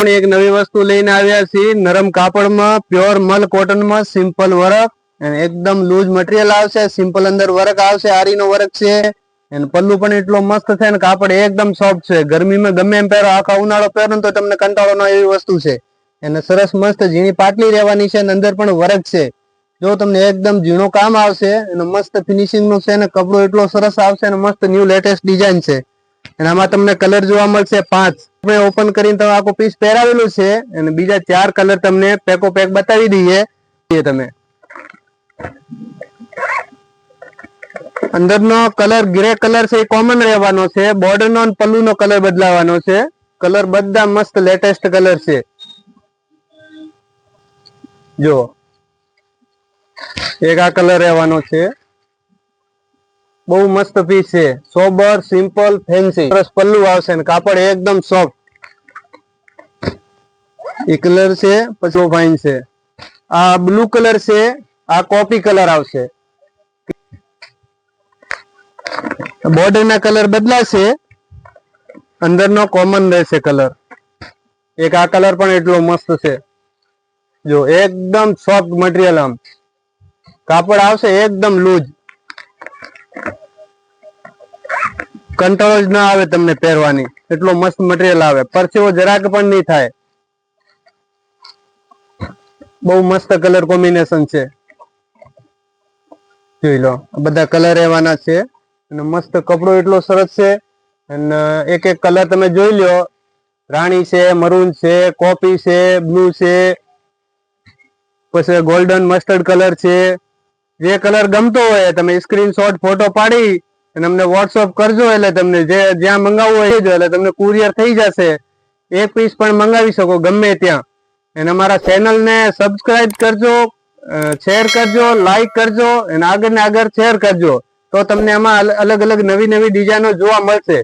આપણે એક નવી વસ્તુ લઈને આવ્યા છીએ નરમ કાપડમાં પ્યોર મલ કોટનમાં સિમ્પલ વર્ક અને એકદમ લૂઝ મટીરિયલ આવશે સિમ્પલ અંદર વર્ક આવશે આરીનો વર્ક છે અને પલ્લુ પણ એટલો મસ્ત છે અને કાપડ એકદમ સોફ્ટ છે ગરમીમાં ગમે એમ પહેરો આખા ઉનાળો પહેરો તો તમને કંટાળો ન એવી વસ્તુ છે અને સરસ મસ્ત ઝીણી પાટલી રહેવાની છે અને અંદર પણ વર્ક છે જો તમને એકદમ ઝીણું કામ આવશે અને મસ્ત ફિનિશિંગ નું છે અને કપડો એટલો સરસ આવશે અને મસ્ત ન્યુ લેટેસ્ટ ડિઝાઇન છે અને આમાં તમને કલર જોવા મળશે 5 આપણે ઓપન કરીને તમે આખો પીસ પહેરાવેલું છે અને બીજા 4 કલર તમને પેકો પેક બતાવી દઈએ તમે અંદરનો કલર ગ્રે કલર છે એ કોમન રહેવાનો છે બોર્ડરનો અને પલ્લુનો કલર બદલાવાનો છે કલર બધા મસ્ત લેટેસ્ટ કલર છે જો એક આ કલર રહેવાનો છે બહુ મસ્ત પીસ છે સોબર સિમ્પલ ફેન્સી સરસ પલ્લુ આવશે ને કાપડ એકદમ સોફ્ટ એ કલર છે પછી ફાઇન છે આ બ્લુ કલર છે આ કોફી કલર આવશે બોર્ડર ના કલર બદલાશે અંદરનો કોમન રહેશે કલર એક આ કલર પણ એટલો મસ્ત છે જો એકદમ સોફ્ટ મટીરિયલ આમ કાપડ આવશે એકદમ લૂઝ કંટાળો જ ના આવે તમને પહેરવાની એટલો મસ્ત મટીરિયલ આવે પરસેવો જરાક પણ નહીં થાય બહુ મસ્ત કલર કોમ્બિનેશન છે જોઈ લો બધા કલર રહેવાના છે અને મસ્ત કપડો એટલો સરસ છે અને એક એક કલર તમે જોઈ લો રાણી છે મરૂન છે કોફી છે બ્લુ છે પછી ગોલ્ડન મસ્ટર્ડ કલર છે જે કલર ગમતો હોય તમે સ્ક્રીનશોટ ફોટો પાડી અને અમને વોટ્સઅપ કરજો એટલે તમને જ્યાં મંગાવવું હોય એટલે તમને કુરિયર થઈ જશે એક પીસ પણ મંગાવી શકો ગમે ત્યાં અને અમારા ચેનલને સબસ્ક્રાઇબ કરજો શેર કરજો લાઈક કરજો અને આગળ ને આગળ શેર કરજો તો તમને આમાં અલગ અલગ નવી નવી ડિઝાઇનો જોવા મળશે